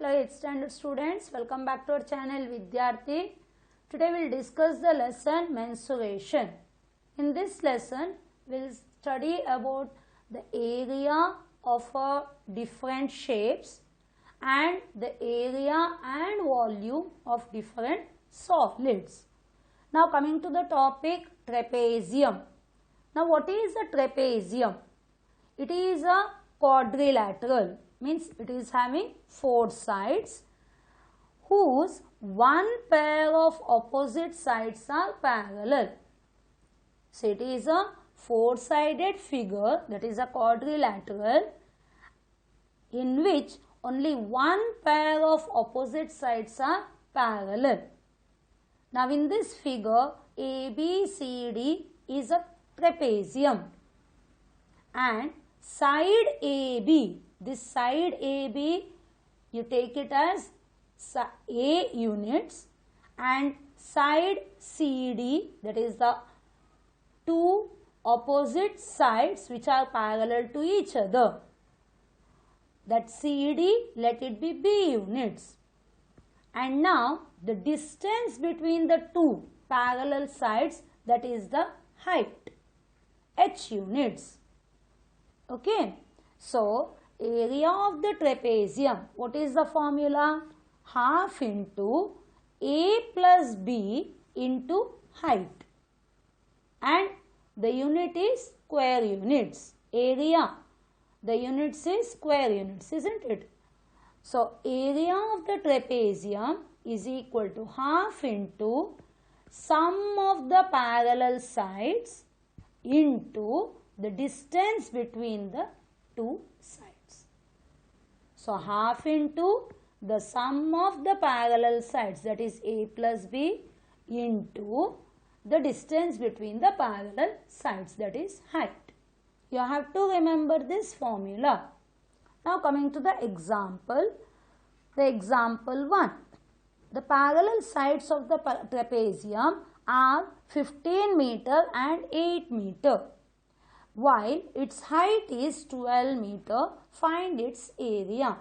Hello 8th standard students, welcome back to our channel Vidyarthi. Today we will discuss the lesson mensuration. In this lesson we will study about the area of different shapes and the area and volume of different solids. Now coming to the topic trapezium. Now what is a trapezium? It is a quadrilateral, means it is having four sides whose one pair of opposite sides are parallel. So it is a four-sided figure, that is a quadrilateral, in which only one pair of opposite sides are parallel. Now in this figure ABCD is a trapezium and side AB, this side AB you take it as A units and side CD, that is the two opposite sides which are parallel to each other, that CD let it be B units. And now the distance between the two parallel sides, that is the height, H units. Okay, so area of the trapezium, what is the formula? Half into A plus B into height, and the unit is square units. Area, the units is square units, isn't it? So area of the trapezium is equal to half into sum of the parallel sides into the distance between the two sides. So half into the sum of the parallel sides, that is A plus B, into the distance between the parallel sides, that is height. You have to remember this formula. Now coming to the example 1. The parallel sides of the trapezium are 15 meter and 8 meter. While its height is 12 meter, find its area.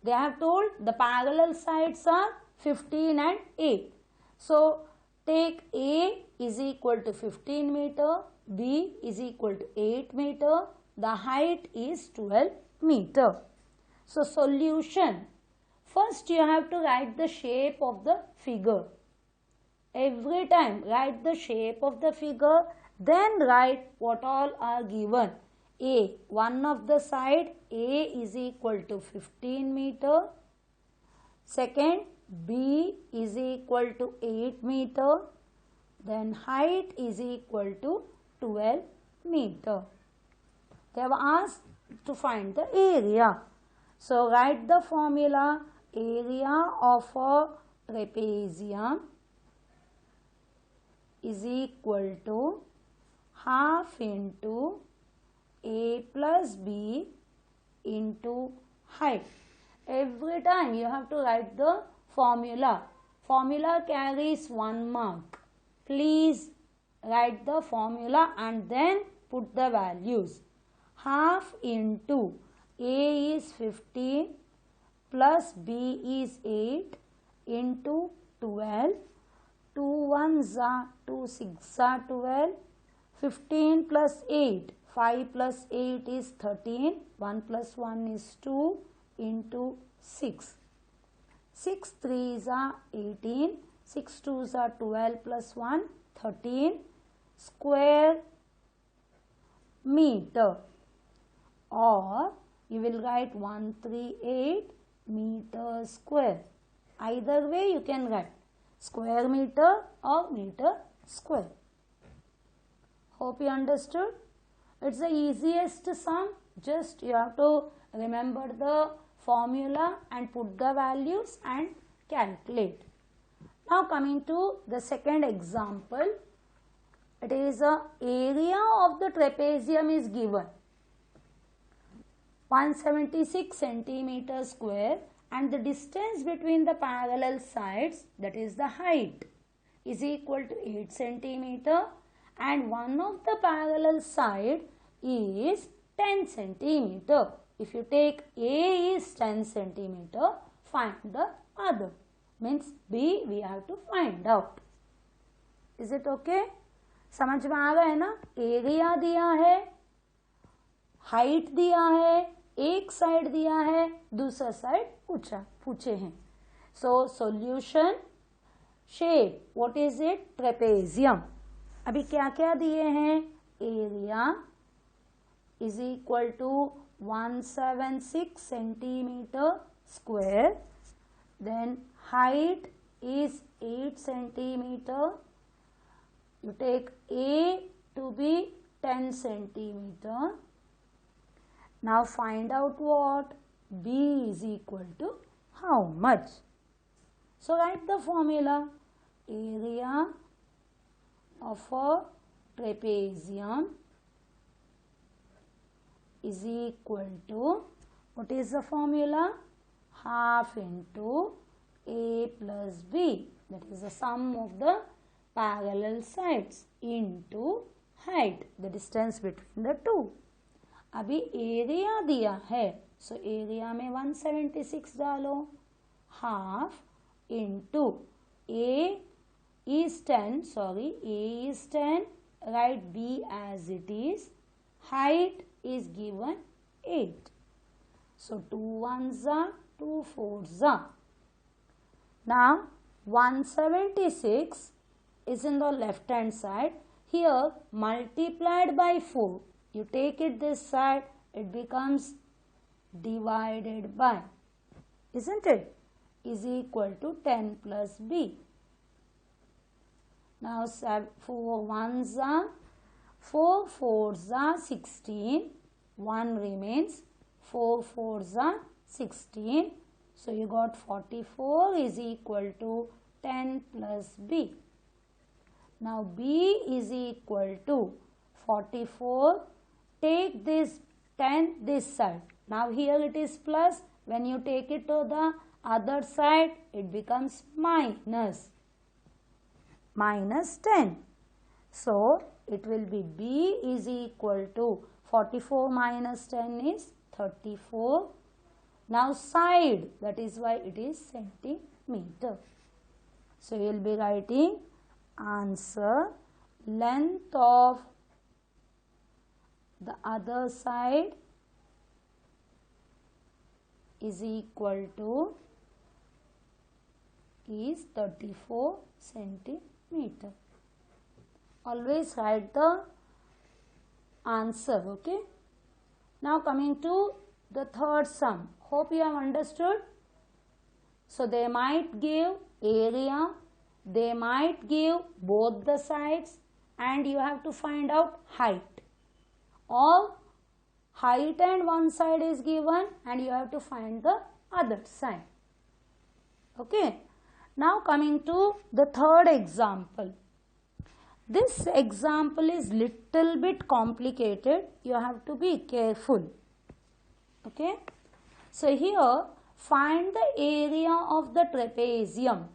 They have told the parallel sides are 15 and 8. So take A is equal to 15 meter, B is equal to 8 meter, the height is 12 meter. So solution. First you have to write the shape of the figure. Every time write the shape of the figure, then write what all are given. A, one of the side A is equal to 15 meter. Second, B is equal to 8 meter. Then height is equal to 12 meter. They have asked to find the area. So write the formula. Area of a trapezium is equal to half into A plus B into height. Every time you have to write the formula. Formula carries 1 mark. Please write the formula and then put the values. Half into A is 15 plus B is 8 into 12. 2 1s are 2 6 are 12. 15 plus 8, 5 plus 8 is 13, 1 plus 1 is 2 into 6. 6 3s are 18, 6 2s are 12 plus 1, 13 square meter, or you will write 138 meter square. Either way you can write square meter or meter square. Hope you understood. It's the easiest sum. Just you have to remember the formula and put the values and calculate. Now coming to the second example. It is a area of the trapezium is given 176 centimeter square and the distance between the parallel sides, that is the height, is equal to 8 centimeter and one of the parallel side is 10 centimeter. if you take A is 10 centimeter, find the other. Means B we have to find out. Is it okay? समझ में आ गया है ना? Area दिया है, height दिया है, एक साइड दिया है, दूसरा साइड पूछे हैं. So solution shape, what is it? Trapezium. अभी क्या क्या दिए हैं? Area is equal to 176 centimetre square. Then height is 8 centimeter. You take A to be 10 centimeter. Now find out what? B is equal to how much? So write the formula. Area of a trapezium is equal to, what is the formula? Half into A plus B, that is the sum of the parallel sides into height, the distance between the two. अभी area दिया है, so area में 176 डालो, half into A is 10, sorry, A is 10, write B as it is, height is given 8. So 2 ones are, 2 fours are. Now 176 is in the left hand side. Here multiplied by 4. You take it this side, it becomes divided by, isn't it? Is equal to 10 plus B. Now 4 ones are, 4 fours are 16. 1 remains. 4 fours are 16. So you got 44 is equal to 10 plus B. Now B is equal to 44. Take this 10 this side. Now here it is plus. When you take it to the other side, it becomes minus 10. So it will be B is equal to 44 minus 10 is 34. Now side, that is why it is centimeter. So you will be writing answer, length of the other side is equal to is 34 centimeter. Always write the answer, okay? Now coming to the third sum. Hope you have understood. So they might give area, they might give both the sides, and you have to find out height. Or height and one side is given and you have to find the other side. Okay. Now coming to the third example. This example is little bit complicated. You have to be careful. Okay. So here find the area of the trapezium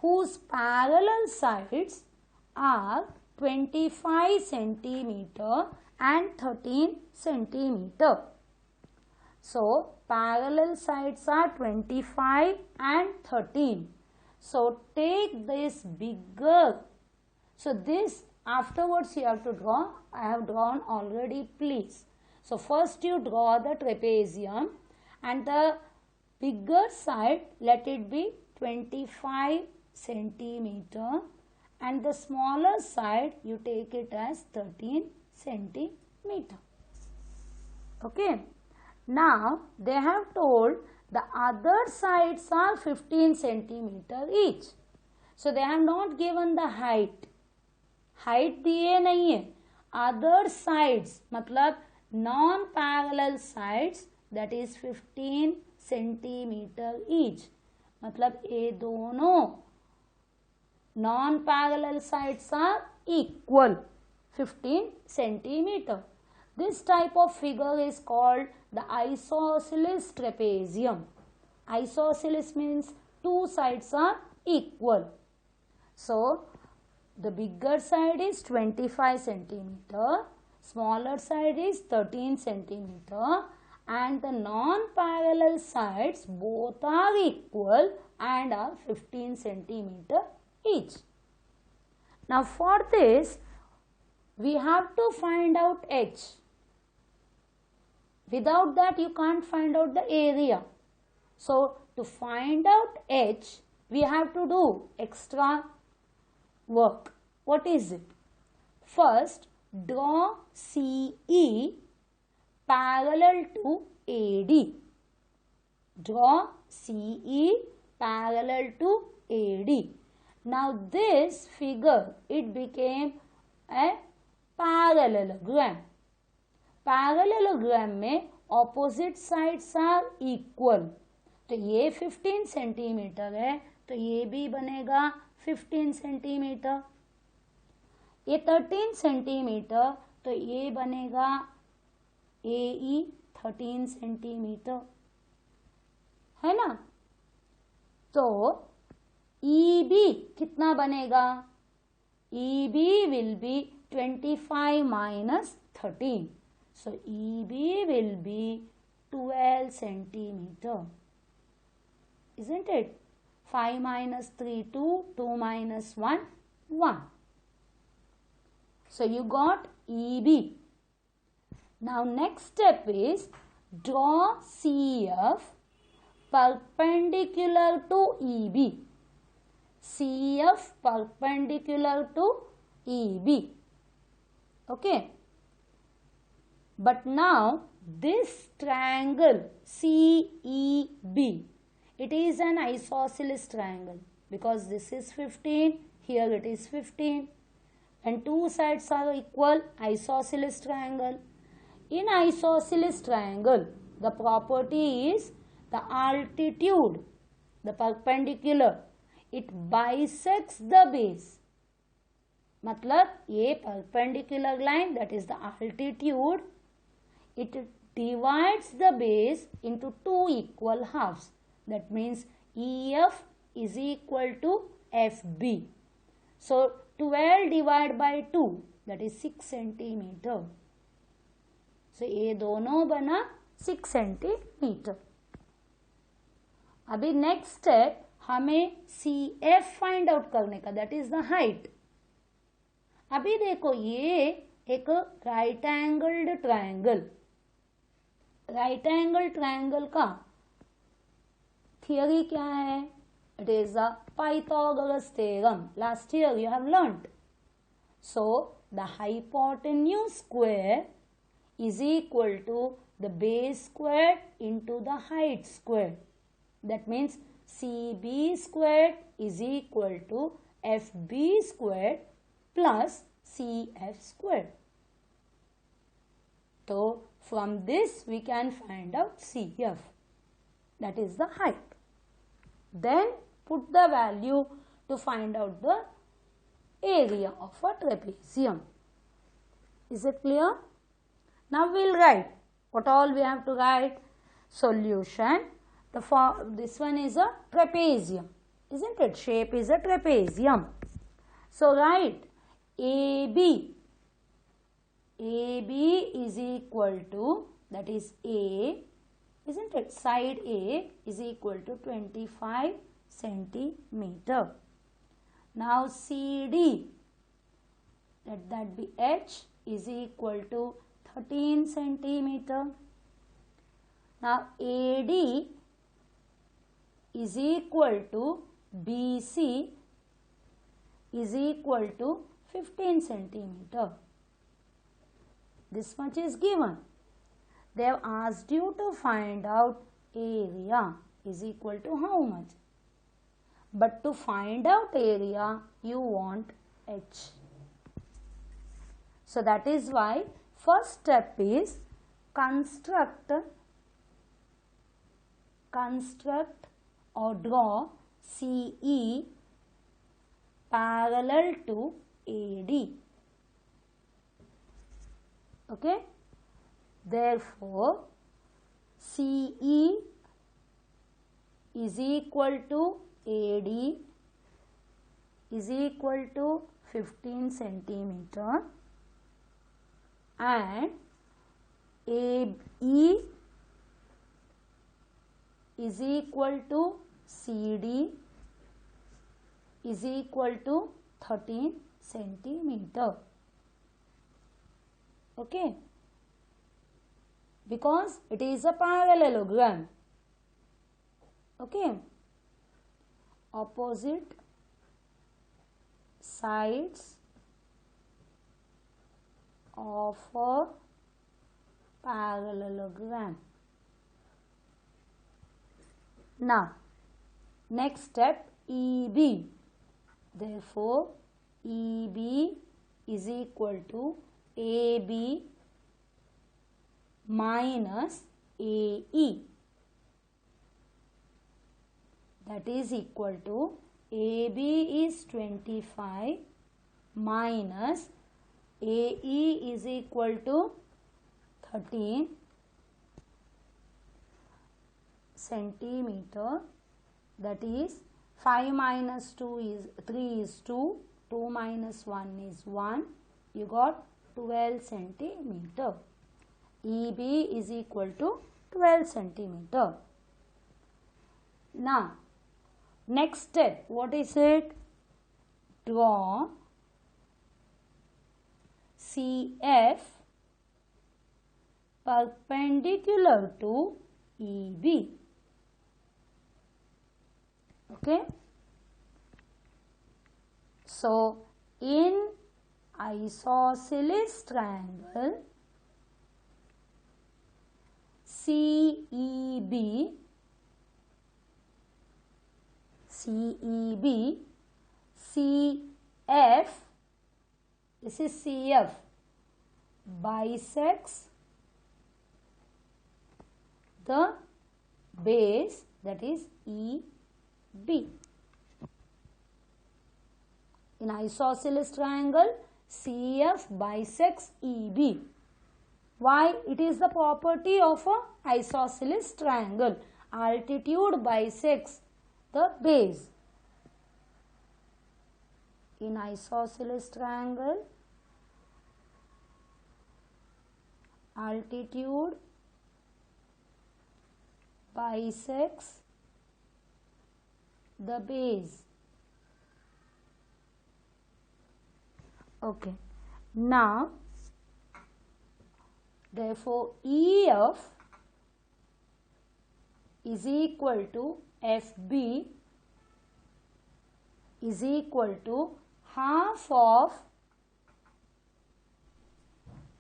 whose parallel sides are 25 centimeter and 13 centimeter. So parallel sides are 25 and 13. So take this bigger. So this afterwards you have to draw. I have drawn already, please. So first you draw the trapezium and the bigger side let it be 25 centimeter and the smaller side you take it as 13 centimeter. Okay. Now they have told the other sides are 15 centimeter each. So they have not given the height. Height दिए नहीं है. Other sides मतलब non-parallel sides, that is 15 centimeter each. मतलब ये दोनों non-parallel sides are equal 15 centimeter. This type of figure is called the isosceles trapezium. Isosceles means two sides are equal. So the bigger side is 25 centimeter, smaller side is 13 centimeter, and the non-parallel sides both are equal and are 15 centimeter each. Now for this we have to find out h. Without that you can't find out the area. So to find out h we have to do extra work. What is it? First, draw CE parallel to AD. Draw CE parallel to AD. Now this figure, it became a parallelogram. Parallelogram में opposite sides are equal. तो ये 15 centimetre है तो ये भी बनेगा 15 centimetre. ये 13 centimetre तो ये बनेगा AE 13 सेंटीमीटर, है ना. तो EB कितना बनेगा? EB will be 25 minus 13. So EB will be 12 centimeter. Isn't it? 5 minus 3, 2, 2 minus 1, 1. So you got EB. Now next step is draw CF perpendicular to EB. CF perpendicular to EB. Okay. But now this triangle CEB, it is an isosceles triangle because this is 15, here it is 15 and two sides are equal, isosceles triangle. In isosceles triangle, the property is the altitude, the perpendicular, it bisects the base. मतलब ये perpendicular line, that is the altitude, it divides the base into two equal halves. That means EF is equal to FB. So 12 divided by 2, that is 6 centimeter. So ये दोनों बना 6 centimeter. अभी next step हमें CF find out करने का, that is the height. अभी देखो ये एक right angled triangle. Right angled triangle का theory क्या है? It is a Pythagoras theorem. Last year you have learnt. So the hypotenuse square is equal to the base squared into the height squared. That means CB squared is equal to FB squared plus CF squared. So from this we can find out CF. That is the height. Then put the value to find out the area of a trapezium. Is it clear? Now we'll write. What all we have to write? Solution. This one is a trapezium. Isn't it? Shape is a trapezium. So write AB. AB is equal to, that is A, isn't it? Side A is equal to 25 centimeter. Now CD, let that be H, is equal to 13 centimeter. Now AD is equal to BC is equal to 15 centimeter. This much is given. They have asked you to find out area is equal to how much. But to find out area, you want H. So that is why first step is construct or draw CE parallel to AD. Okay. Therefore, CE is equal to AD is equal to 15 centimeter and AE is equal to CD is equal to 13 centimeter. Okay, because it is a parallelogram. Okay, opposite sides of a parallelogram. Now, next step, EB. Therefore, EB is equal to AB minus AE. That is equal to AB is 25 minus AE is equal to 13 centimeter. That is 5 minus 2 is 3 is 2, 2 minus 1 is 1. You got 12 centimeter. EB is equal to 12 centimeter. Now, next step, what is it? Draw CF perpendicular to EB. Okay. So, in isosceles triangle CEB, CF, this is CF, bisects the base, that is EB. In isosceles triangle, CF bisects EB. Why? It is the property of a isosceles triangle. Altitude bisects the base. In isosceles triangle, altitude bisects the base. Okay. Now, therefore, EF is equal to FB is equal to half of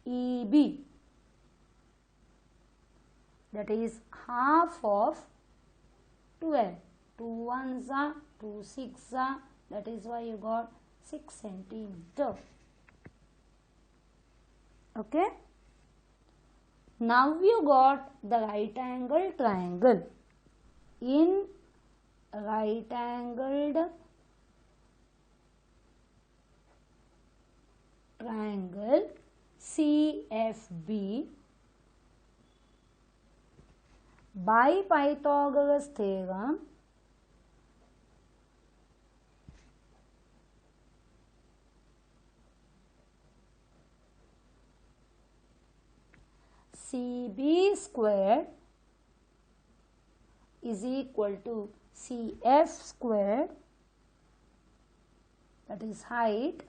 EB. That is half of 12. 2 ones are 2 6 are. That is why you got 6 centimeter. Okay. Now you got the right angle triangle. In right angled triangle CFB, by Pythagoras theorem, CB squared is equal to CF squared, that is height,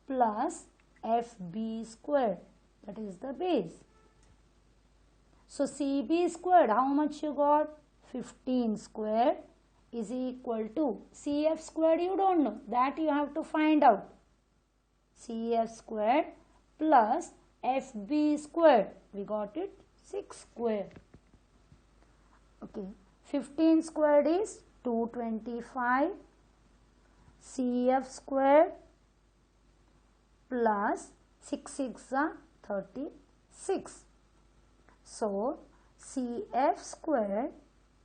plus FB squared, that is the base. So CB squared, how much you got? 15 squared is equal to CF squared, you don't know, that you have to find out. CF squared plus FB squared, we got it 6 squared. Okay, 15 squared is 225, CF squared plus 6 6 are 36. So, CF squared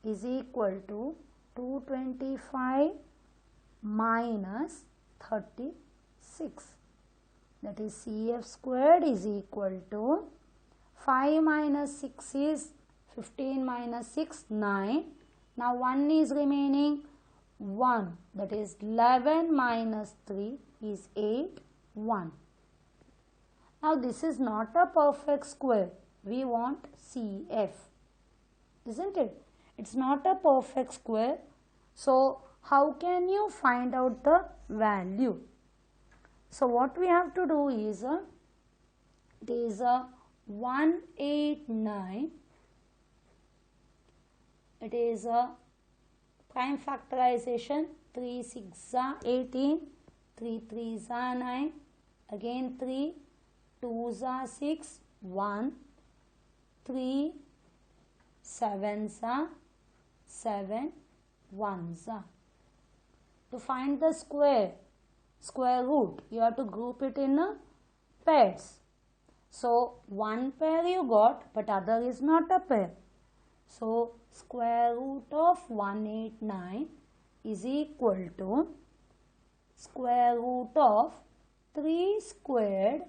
is equal to 225 minus 36. That is CF squared is equal to 5 minus 6 is 15 minus 6, 9. Now 1 is remaining, 1. That is 11 minus 3 is 8, 1. Now this is not a perfect square. We want CF, isn't it? It's not a perfect square. So how can you find out the value? So what we have to do is, it is a 189. It is a prime factorization. 3 6 are 18, 3 3s are 9, again 3, 2s are 6, 1, 3 7s are 7, 1s are. To find the square root, you have to group it in pairs. So one pair you got, but other is not a pair. So square root of 189 is equal to square root of 3 squared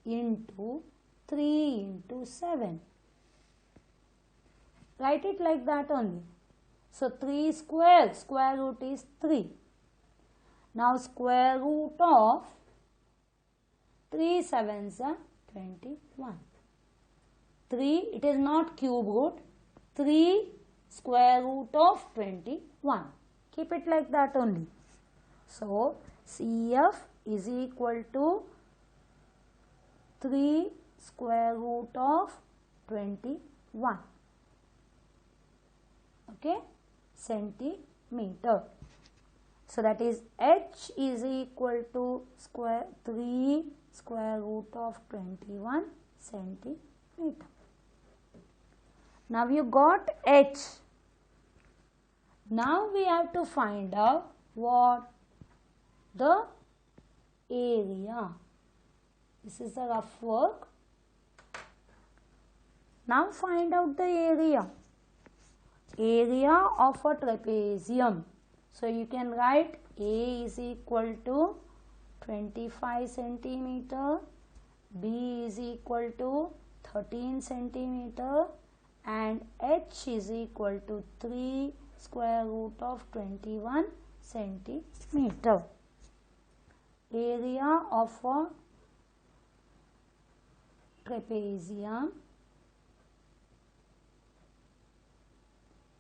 into 3 into 7. Write it like that only. So 3 square root is 3. Now square root of 3 sevens are 21. 3, it is not cube root. 3 square root of 21. Keep it like that only. So CF is equal to 3 square root of 21. Okay, centimeter. So that is H is equal to 3 square root of 21 centimeter. Now you got H. Now we have to find out what the area. This is the rough work. Now find out the area. Area of a trapezium. So you can write A is equal to 25 centimeter, B is equal to 13 centimeter, and H is equal to 3 square root of 21 centimeter. Area of a trapezium.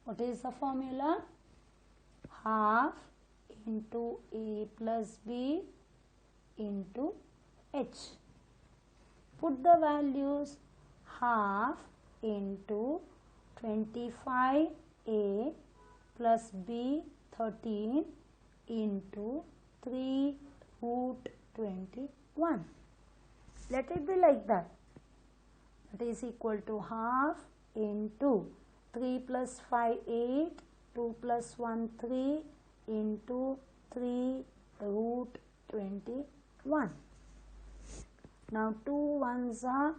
What is the formula? Half into A plus B into H. Put the values. Half into 25A plus B 13 into 3 root 21. Let it be like that. That is equal to half into 3 plus 5 8, 2 plus 1 3 into 3 root 21. Now 2 1s are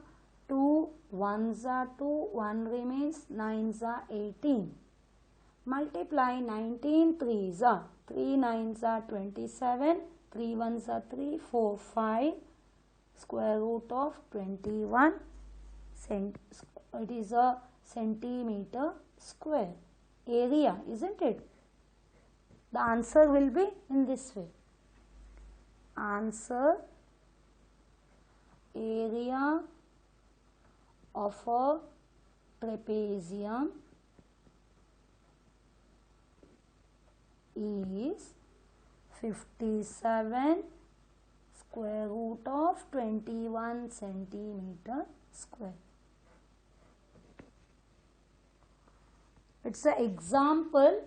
2, 1s are 2, 1 remains, 9s are 18. Multiply 19 3s are 3 9s are 27, 3 1s are 3, 4 5, square root of 21. It is a centimeter square area, isn't it? The answer will be in this way. Answer: area of a trapezium is 57 square root of 21 centimeter square. It's an example,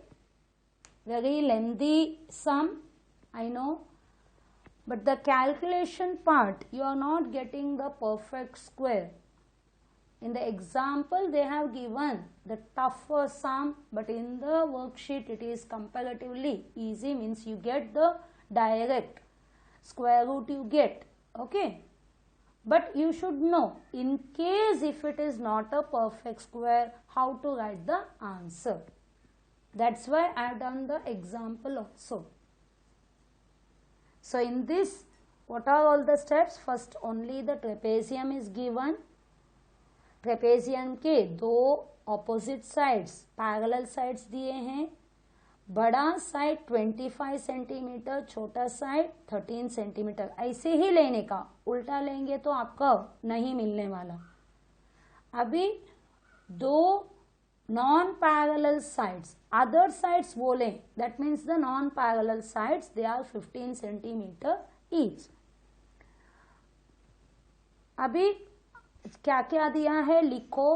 very lengthy sum, I know, but the calculation part you are not getting the perfect square. In the example they have given the tougher sum, but in the worksheet it is comparatively easy, means you get the direct square root you get, okay. But you should know, in case if it is not a perfect square, how to write the answer. That's why I have done the example also. So in this, what are all the steps? First only the trapezium is given. Trapezium के दो opposite sides parallel sides दिए हैं. बड़ा side 25 centimetre, छोटा side 13 centimetre. ऐसे ही लेने का, उल्टा लेंगे तो आपका नहीं मिलने वाला. अभी दो non-parallel sides, other sides बोले, that means the non-parallel sides, they are 15 centimeter each. अभी क्या क्या दिया है लिखो,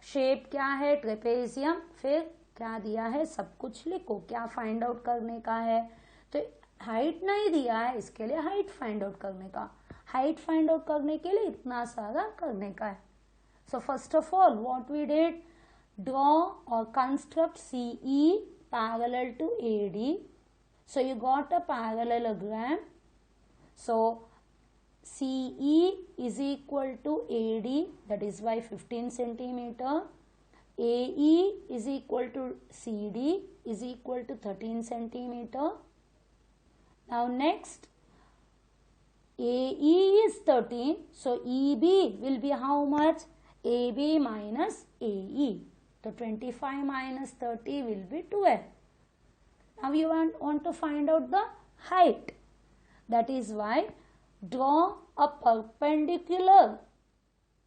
शेप क्या है ट्रेपेजियम, फिर क्या दिया है सब कुछ लिखो, क्या फाइंड आउट करने का है. तो हाइट नहीं दिया है, इसके लिए हाइट फाइंड आउट करने का, हाइट फाइंड आउट करने के लिए इतना सारा करने का है. So first of all what we did, draw or construct CE parallel to AD. So you got a parallelogram. So CE is equal to AD, that is by 15 centimeter. AE is equal to CD is equal to 13 centimeter. Now next, AE is 13, so EB will be how much? AB minus AE. So 25 minus 30 will be 12. Now you want to find out the height. That is why draw a perpendicular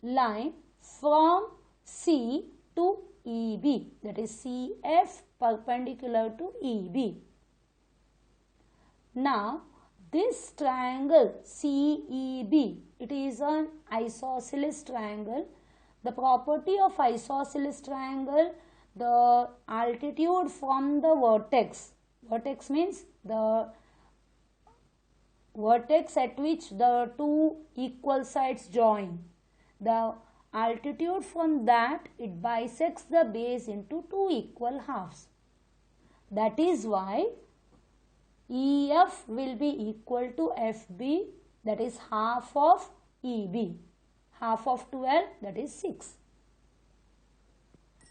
line from C to EB. That is CF perpendicular to EB. Now this triangle CEB, it is an isosceles triangle. The property of isosceles triangle, the altitude from the vertex, vertex means the vertex at which the two equal sides join, the altitude from that, it bisects the base into two equal halves. That is why EF will be equal to FB, that is half of EB. Half of 12, that is 6.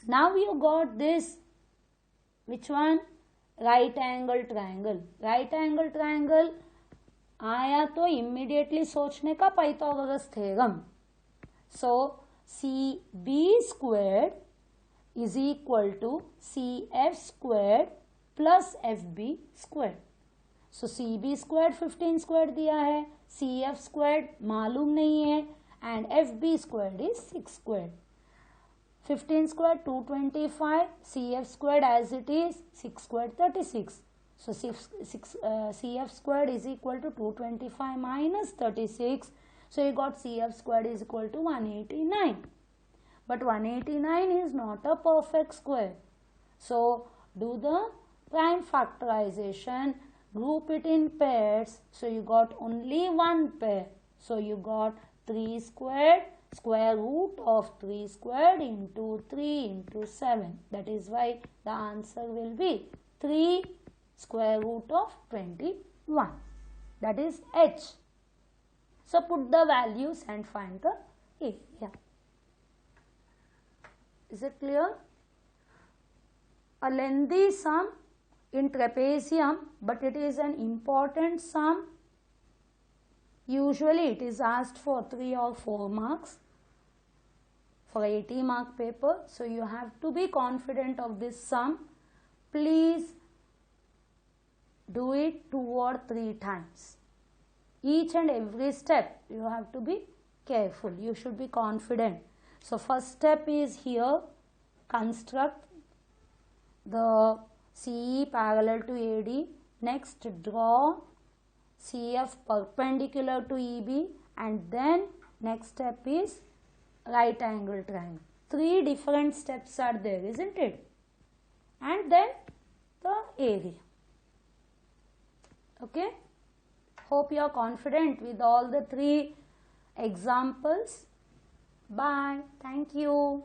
Now you got this, which one? Right angle triangle. Right angle triangle आया तो immediately सोचने का Pythagoras theorem. So CB squared is equal to CF squared plus FB squared. So CB squared 15 squared दिया है, CF squared मालूम नहीं है, and FB squared is 6 squared. 15 squared 225, CF squared as it is 6 squared 36. So CF squared is equal to 225 minus 36. So you got CF squared is equal to 189. But 189 is not a perfect square. So do the prime factorization, group it in pairs. So you got only one pair. So you got 3 squared, square root of 3 squared into 3 into 7. That is why the answer will be 3 square root of 21. That is H. So put the values and find the area. Is it clear? A lengthy sum in trapezium, but it is an important sum. Usually it is asked for 3 or 4 marks for 80 mark paper. So you have to be confident of this sum. Please do it 2 or 3 times. Each and every step you have to be careful. You should be confident. So first step is here, construct the CE parallel to AD. Next, draw CF perpendicular to EB, and then next step is right angle triangle. 3 different steps are there, isn't it? And then the area. Okay? Hope you are confident with all the 3 examples. Bye. Thank you.